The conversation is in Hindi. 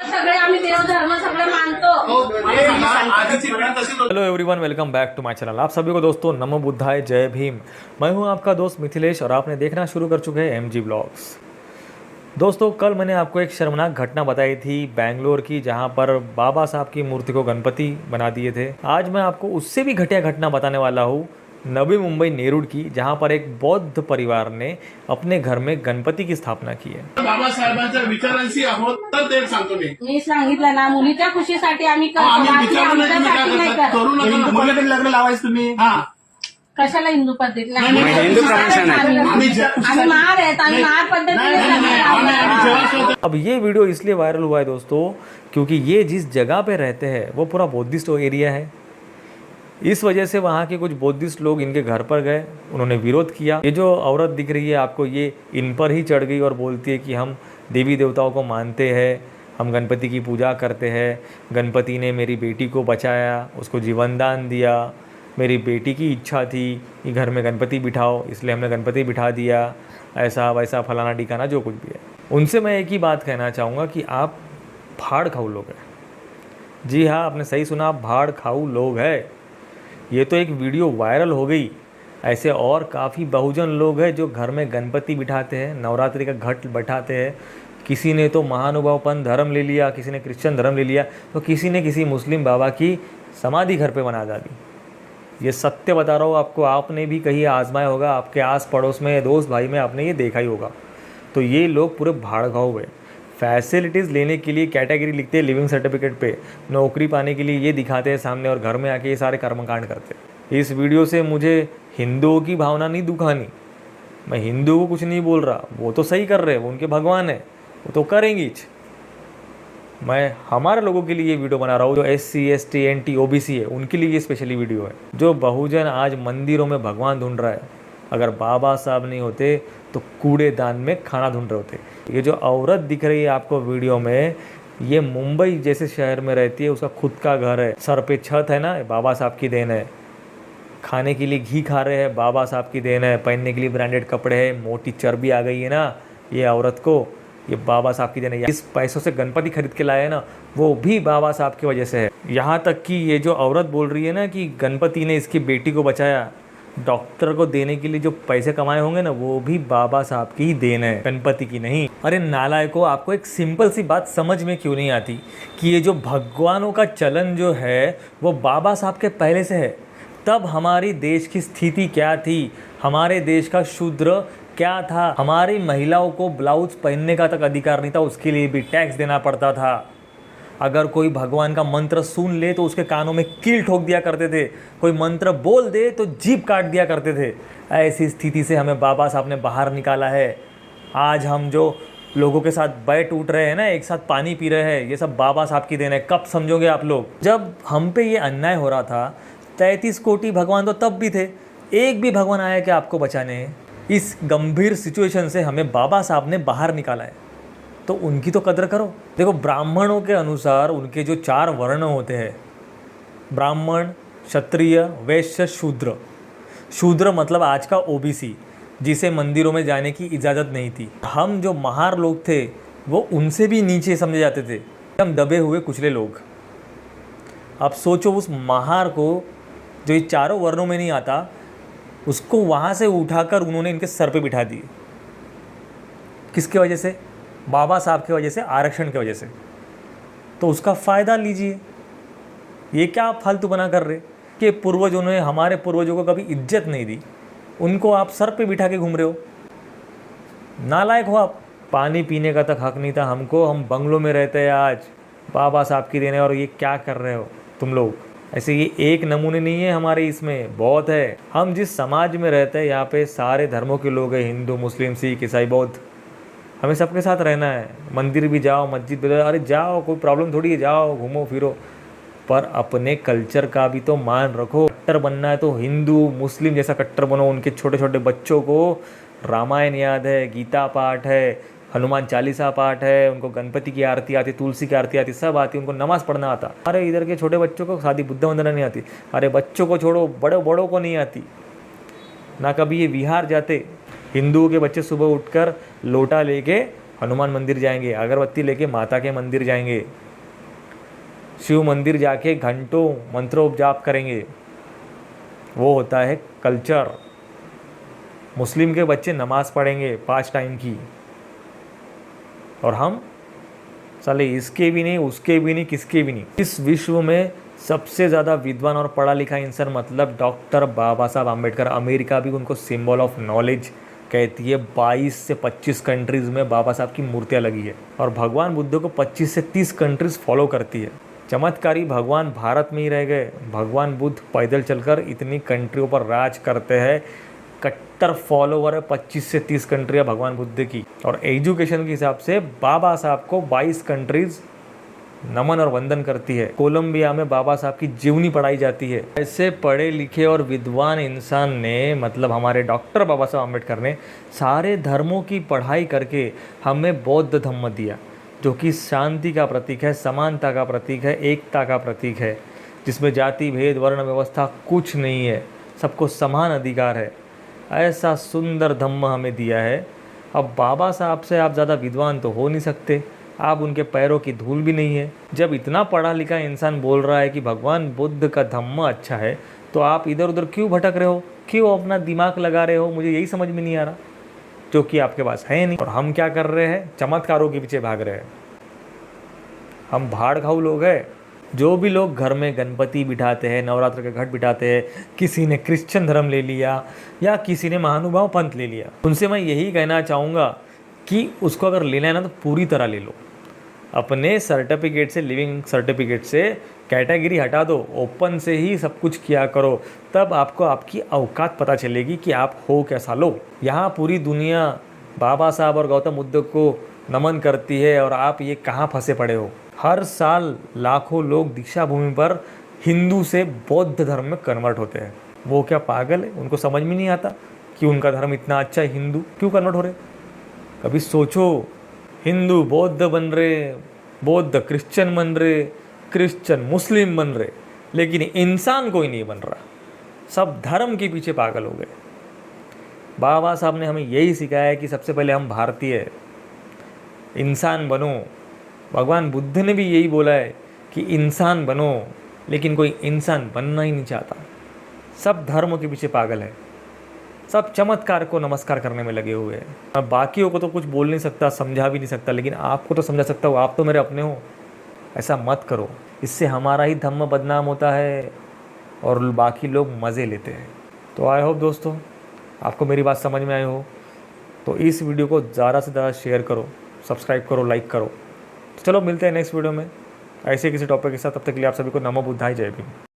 सगळे आम्ही देवधर्म सगळे मानतो। Hello everyone, welcome back to my channel. आप सभी को दोस्तों नमो बुद्धाय, जय भीम। मैं हूं आपका दोस्त मिथिलेश और आपने देखना शुरू कर चुके हैं एमजी ब्लॉग्स। दोस्तों, कल मैंने आपको एक शर्मनाक घटना बताई थी बेंगलोर की, जहां पर बाबा साहब की मूर्ति को गणपति बना दिए थे। आज मैं आपको उससे भी घटिया घटना बताने वाला हूँ नवी मुंबई नेरुड की, जहां पर एक बौद्ध परिवार ने अपने घर में गणपति की स्थापना की है। बाबासाहेबांच्या विचारांशी आहोत तर ते सांगतो मी सांगितलं ना, मुलीच्या खुशीसाठी आम्ही करतो, आम्ही बाकी विचारलं नाही तुम्ही काय आमच्यासाठी नाही करता करत। करू नका हिंदू पद्धतीने लग्न लावायचं तुम्ही. हा कशाला हिंदू पद्धतीला? नाही, हिंदू प्रमोशन आहे. आम्ही आम्ही महार आहेत, आम्ही महार पद्धतीने लग्न आम्ही जेव्हा लावतो। स्वतः अब ये वीडियो इसलिए वायरल हुआ है दोस्तों, क्योंकि ये जिस जगह पे रहते हैं वो पूरा बौद्धिस्ट एरिया है। इस वजह से वहाँ के कुछ बौद्धिस्ट लोग इनके घर पर गए, उन्होंने विरोध किया। ये जो औरत दिख रही है आपको, ये इन पर ही चढ़ गई और बोलती है कि हम देवी देवताओं को मानते हैं, हम गणपति की पूजा करते हैं, गणपति ने मेरी बेटी को बचाया, उसको जीवन दान दिया, मेरी बेटी की इच्छा थी कि घर में गणपति बिठाओ, इसलिए हमने गणपति बिठा दिया, ऐसा वैसा फलाना ढिकाना जो कुछ भी है। उनसे मैं एक ही बात कहना चाहूँगा कि आप भाड़ खाऊ लोग हैं। जी हाँ, आपने सही सुना, आप भाड़ खाऊ लोग हैं। ये तो एक वीडियो वायरल हो गई, ऐसे और काफ़ी बहुजन लोग हैं जो घर में गणपति बिठाते हैं, नवरात्रि का घट बैठाते हैं। किसी ने तो महानुभावपन धर्म ले लिया, किसी ने क्रिश्चियन धर्म ले लिया, तो किसी ने किसी मुस्लिम बाबा की समाधि घर पे बना डाली। ये सत्य बता रहा हूँ आपको, आपने भी कहीं आजमाया होगा, आपके आस पड़ोस में, दोस्त भाई में आपने ये देखा ही होगा। तो ये लोग पूरे भाड़खाऊ है। फैसिलिटीज़ लेने के लिए कैटेगरी लिखते हैं लिविंग सर्टिफिकेट पे, नौकरी पाने के लिए ये दिखाते हैं सामने, और घर में आके ये सारे कर्मकांड करते हैं। इस वीडियो से मुझे हिंदुओं की भावना नहीं दुखानी, मैं हिंदुओं को कुछ नहीं बोल रहा, वो तो सही कर रहे हैं, वो उनके भगवान है, वो तो करेंगे। मैं हमारे लोगों के लिए ये वीडियो बना रहा हूँ, जो SC ST NT OBC है, उनके लिए ये स्पेशली वीडियो है। जो बहुजन आज मंदिरों में भगवान ढूंढ रहा है, अगर बाबा साहब नहीं होते तो कूड़ेदान में खाना ढूंढ रहे होते। ये जो औरत दिख रही है आपको वीडियो में, ये मुंबई जैसे शहर में रहती है, उसका खुद का घर है, सर पे छत है ना, बाबा साहब की देन है। खाने के लिए घी खा रहे हैं, बाबा साहब की देन है। पहनने के लिए ब्रांडेड कपड़े हैं, मोटी चर्बी आ गई है ना ये औरत को, ये बाबा साहब की देन है। इस पैसों से गणपति खरीद के लाए ना, वो भी बाबा साहब की वजह से है। यहाँ तक कि ये जो औरत बोल रही है ना कि गणपति ने इसकी बेटी को बचाया, डॉक्टर को देने के लिए जो पैसे कमाए होंगे ना, वो भी बाबा साहब की ही देन है, गणपति की नहीं। अरे नालायकों, आपको एक सिंपल सी बात समझ में क्यों नहीं आती कि ये जो भगवानों का चलन जो है वो बाबा साहब के पहले से है। तब हमारी देश की स्थिति क्या थी, हमारे देश का शूद्र क्या था, हमारी महिलाओं को ब्लाउज पहनने का तक अधिकार नहीं था, उसके लिए भी टैक्स देना पड़ता था। अगर कोई भगवान का मंत्र सुन ले तो उसके कानों में कील ठोक दिया करते थे, कोई मंत्र बोल दे तो जीभ काट दिया करते थे। ऐसी स्थिति से हमें बाबा साहब ने बाहर निकाला है। आज हम जो लोगों के साथ बैठ उठ रहे हैं ना, एक साथ पानी पी रहे हैं, ये सब बाबा साहब की देन है। कब समझोगे आप लोग? जब हम पे ये अन्याय हो रहा था, 33 कोटि भगवान तो तब भी थे, एक भी भगवान आया कि आपको बचाने? इस गंभीर सिचुएशन से हमें बाबा साहब ने बाहर निकाला है, तो उनकी तो कदर करो। देखो, ब्राह्मणों के अनुसार उनके जो 4 वर्ण होते हैं, ब्राह्मण, क्षत्रिय, वैश्य, शूद्र। शूद्र मतलब आज का OBC, जिसे मंदिरों में जाने की इजाज़त नहीं थी। हम जो महार लोग थे वो उनसे भी नीचे समझे जाते थे, हम दबे हुए कुचले लोग। अब सोचो, उस महार को जो ये 4 वर्णों में नहीं आता, उसको वहाँ से उठाकर उन्होंने इनके सर पे बिठा दिए। किसके वजह से? बाबा साहब की वजह से, आरक्षण की वजह से। तो उसका फ़ायदा लीजिए। ये क्या आप फालतू बना कर रहे कि पूर्वजों ने, हमारे पूर्वजों को कभी इज्जत नहीं दी, उनको आप सर पे बिठा के घूम रहे हो। नालायक हो आप। पानी पीने का तक हक नहीं था हमको, हम बंगलों में रहते हैं आज, बाबा साहब की देने, और ये क्या कर रहे हो तुम लोग? ऐसे ये एक नमूने नहीं है हमारे, इसमें बहुत है। हम जिस समाज में रहते हैं, यहाँ पे सारे धर्मों के लोग हैं, हिंदू, मुस्लिम, सिख, ईसाई, बौद्ध। हमें सबके साथ रहना है। मंदिर भी जाओ, मस्जिद भी जाओ, अरे जाओ, कोई प्रॉब्लम थोड़ी है, जाओ घूमो फिरो, पर अपने कल्चर का भी तो मान रखो। कट्टर बनना है तो हिंदू मुस्लिम जैसा कट्टर बनो। उनके छोटे छोटे बच्चों को रामायण याद है, गीता पाठ है, हनुमान चालीसा पाठ है, उनको गणपति की आरती आती, तुलसी की आरती आती, सब आती, उनको नमाज़ पढ़ना आता। अरे इधर के छोटे बच्चों को शादी बुद्ध वंदना नहीं आती। अरे बच्चों को छोड़ो, बड़ों को नहीं आती ना। कभी ये विहार जाते, हिंदुओं के बच्चे सुबह उठकर लोटा लेके हनुमान मंदिर जाएंगे, अगरबत्ती लेके माता के मंदिर जाएंगे, शिव मंदिर जाके घंटों मंत्रोपजाप करेंगे। वो होता है कल्चर। मुस्लिम के बच्चे नमाज पढ़ेंगे 5 टाइम की, और हम साले इसके भी नहीं, उसके भी नहीं, किसके भी नहीं। इस विश्व में सबसे ज़्यादा विद्वान और पढ़ा लिखा इंसान मतलब डॉक्टर बाबा साहब आम्बेडकर। अमेरिका भी उनको सिंबल ऑफ नॉलेज कहती है। 22 से 25 कंट्रीज़ में बाबा साहब की मूर्तियाँ लगी है, और भगवान बुद्ध को 25 से 30 कंट्रीज़ फॉलो करती है। चमत्कारी भगवान भारत में ही रह गए। भगवान बुद्ध पैदल चलकर इतनी कंट्रियों पर राज करते हैं। कट्टर फॉलोवर है 25 से 30 कंट्रियाँ भगवान बुद्ध की। और एजुकेशन के हिसाब से बाबा साहब को 22 कंट्रीज़ नमन और वंदन करती है। कोलंबिया में बाबा साहब की जीवनी पढ़ाई जाती है। ऐसे पढ़े लिखे और विद्वान इंसान ने, मतलब हमारे डॉक्टर बाबा साहब आम्बेडकर ने, सारे धर्मों की पढ़ाई करके हमें बौद्ध धम्म दिया, जो कि शांति का प्रतीक है, समानता का प्रतीक है, एकता का प्रतीक है, जिसमें जाति भेद वर्ण व्यवस्था कुछ नहीं है, सबको समान अधिकार है। ऐसा सुंदर धम्म हमें दिया है। अब बाबा साहब से आप ज़्यादा विद्वान तो हो नहीं सकते, आप उनके पैरों की धूल भी नहीं है। जब इतना पढ़ा लिखा इंसान बोल रहा है कि भगवान बुद्ध का धम्म अच्छा है, तो आप इधर उधर क्यों भटक रहे हो, क्यों अपना दिमाग लगा रहे हो? मुझे यही समझ में नहीं आ रहा, जो कि आपके पास है नहीं। और हम क्या कर रहे हैं? चमत्कारों के पीछे भाग रहे हैं। हम भाड़ खाऊ लोग हैं। जो भी लोग घर में गणपति बिठाते हैं, नवरात्र के घट बिठाते हैं, किसी ने क्रिश्चियन धर्म ले लिया या किसी ने महानुभाव पंथ ले लिया, उनसे मैं यही कहना चाहूँगा कि उसको अगर लेना है ना तो पूरी तरह ले लो। अपने सर्टिफिकेट से, लिविंग सर्टिफिकेट से कैटेगरी हटा दो, ओपन से ही सब कुछ किया करो, तब आपको आपकी औकात पता चलेगी कि आप हो कैसा लोग। यहाँ पूरी दुनिया बाबा साहब और गौतम बुद्ध को नमन करती है, और आप ये कहाँ फंसे पड़े हो? हर साल लाखों लोग दीक्षा भूमि पर हिंदू से बौद्ध धर्म में कन्वर्ट होते हैं। वो क्या पागल है? उनको समझ में नहीं आता कि उनका धर्म इतना अच्छा है, हिंदू क्यों कन्वर्ट हो रहे? कभी सोचो, हिंदू बौद्ध बन रहे, बौद्ध क्रिश्चियन बन रहे, क्रिश्चियन मुस्लिम बन रहे, लेकिन इंसान कोई नहीं बन रहा। सब धर्म के पीछे पागल हो गए। बाबा साहब ने हमें यही सिखाया है कि सबसे पहले हम भारतीय इंसान बनो। भगवान बुद्ध ने भी यही बोला है कि इंसान बनो, लेकिन कोई इंसान बनना ही नहीं चाहता। सब धर्मों के पीछे पागल है, सब चमत्कार को नमस्कार करने में लगे हुए हैं। मैं बाकियों को तो कुछ बोल नहीं सकता, समझा भी नहीं सकता, लेकिन आपको तो समझा सकता हूँ, आप तो मेरे अपने हो। ऐसा मत करो, इससे हमारा ही धम्म बदनाम होता है और बाकी लोग मज़े लेते हैं। तो आई होप दोस्तों आपको मेरी बात समझ में आई हो। तो इस वीडियो को ज़्यादा से ज़्यादा शेयर करो, सब्सक्राइब करो, लाइक करो। तो चलो मिलते हैं नेक्स्ट वीडियो में ऐसे किसी टॉपिक के साथ। तब तक के लिए आप सभी को नमो बुद्धाय, जय भीम।